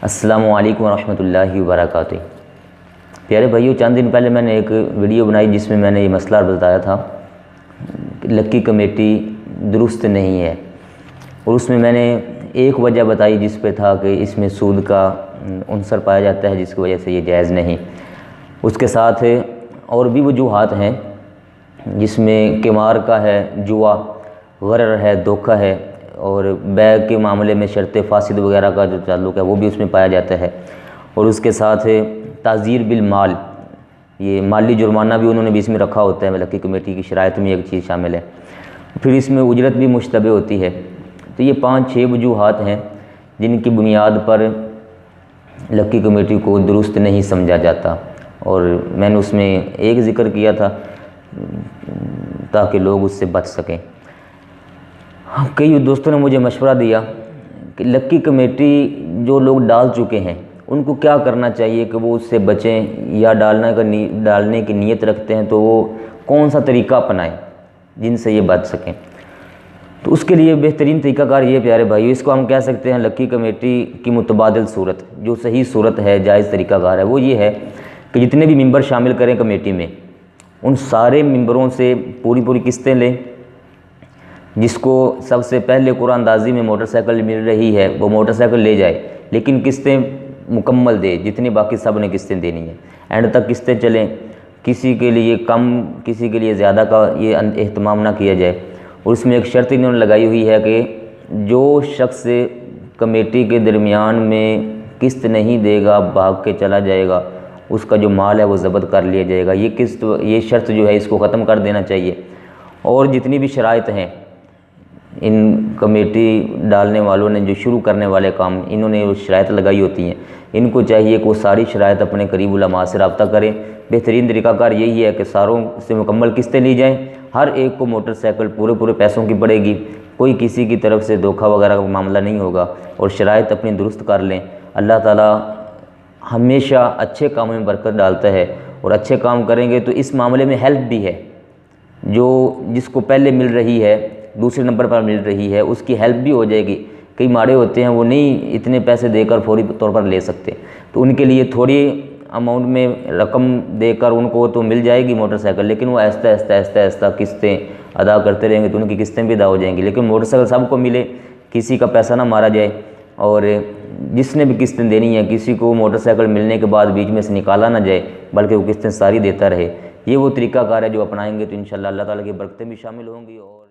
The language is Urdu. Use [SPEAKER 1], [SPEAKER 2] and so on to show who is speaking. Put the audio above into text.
[SPEAKER 1] السلام علیکم ورحمۃ اللہ وبرکاتہ۔ پیارے بھائیو، چند دن پہلے میں نے ایک ویڈیو بنائی جس میں نے یہ مسئلہ بتایا تھا کہ لکی کمیٹی درست نہیں ہے، اور اس میں میں نے ایک وجہ بتائی جس پہ تھا کہ اس میں سود کا عنصر پایا جاتا ہے جس کی وجہ سے یہ جائز نہیں۔ اس کے ساتھ اور بھی وجوہات ہیں جس میں قمار کا ہے، جوا، غرر ہے، دھوکہ ہے، اور بیع کے معاملے میں شرط فاسد وغیرہ کا جو تعلق ہے وہ بھی اس میں پایا جاتا ہے، اور اس کے ساتھ تعزیر بالمال، یہ مالی جرمانہ بھی انہوں نے بھی اس میں رکھا ہوتا ہے، لکی کمیٹی کی شرائط میں ایک چیز شامل ہے۔ پھر اس میں اجرت بھی مشتبہ ہوتی ہے۔ تو یہ 5-6 وجوہات ہیں جن کی بنیاد پر لکی کمیٹی کو درست نہیں سمجھا جاتا، اور میں نے اس میں ایک ذکر کیا تھا تاکہ لوگ اس سے بچ سکیں۔ کئی دوستوں نے مجھے مشورہ دیا کہ لکی کمیٹی جو لوگ ڈال چکے ہیں ان کو کیا کرنا چاہیے کہ وہ اس سے بچیں، یا ڈالنے کی نیت رکھتے ہیں تو وہ کون سا طریقہ اپنائیں جن سے یہ بچ سکیں۔ تو اس کے لیے بہترین طریقہ کار یہ پیارے بھائیو، اس کو ہم کہہ سکتے ہیں لکی کمیٹی کی متبادل صورت، جو صحیح صورت ہے، جائز طریقہ کار ہے، وہ یہ ہے کہ جتنے بھی ممبر شامل کریں کمیٹی میں ان سارے ممبروں سے پوری قسطیں لیں۔ جس کو سب سے پہلے قرآن اندازی میں موٹر سائیکل مل رہی ہے وہ موٹر سائیکل لے جائے، لیکن قسطیں مکمل دے جتنی باقی سب نے قسطیں دینی ہیں، اینڈ تک قسطیں چلیں، کسی کے لیے کم کسی کے لیے زیادہ کا یہ اہتمام نہ کیا جائے۔ اور اس میں ایک شرط انہوں نے لگائی ہوئی ہے کہ جو شخص کمیٹی کے درمیان میں قسط نہیں دے گا، بھاگ کے چلا جائے گا، اس کا جو مال ہے وہ ضبط کر لیا جائے گا۔ یہ شرط جو ہے اس کو ختم کر دینا چاہیے۔ اور جتنی بھی شرائط ہیں ان کمیٹی ڈالنے والوں نے، جو شروع کرنے والے کام، انہوں نے وہ شرائط لگائی ہوتی ہیں، ان کو چاہیے کہ وہ ساری شرائط اپنے قریب علماء سے رابطہ کریں۔ بہترین طریقہ کار یہی ہے کہ ساروں سے مکمل قسطیں لی جائیں، ہر ایک کو موٹر سائیکل پورے پیسوں کی پڑے گی، کوئی کسی کی طرف سے دھوکہ وغیرہ کا معاملہ نہیں ہوگا، اور شرائط اپنی درست کر لیں۔ اللہ تعالیٰ ہمیشہ اچھے کاموں میں برکت ڈالتا ہے، اور اچھے کام کریں گے تو اس معاملے میں ہیلپ بھی ہے، جس کو پہلے مل رہی ہے، دوسرے نمبر پر مل رہی ہے، اس کی ہیلپ بھی ہو جائے گی۔ کئی ماڑے ہوتے ہیں وہ نہیں اتنے پیسے دے کر فوری طور پر لے سکتے، تو ان کے لیے تھوڑی اماؤنٹ میں رقم دے کر ان کو تو مل جائے گی موٹر سائیکل، لیکن وہ آہستہ قسطیں ادا کرتے رہیں گے تو ان کی قسطیں بھی ادا ہو جائیں گی۔ لیکن موٹر سائیکل سب کو ملے، کسی کا پیسہ نہ مارا جائے، اور جس نے بھی قسطیں دینی ہیں کسی کو موٹر سائیکل ملنے کے بعد بیچ میں سے نکالا نہ جائے، بلکہ وہ قسطیں ساری دیتا رہے۔ یہ وہ طریقہ کار ہے جو اپنائیں گے تو انشاءاللہ اللہ تعالیٰ کی برکتیں بھی شامل ہوں گی۔ اور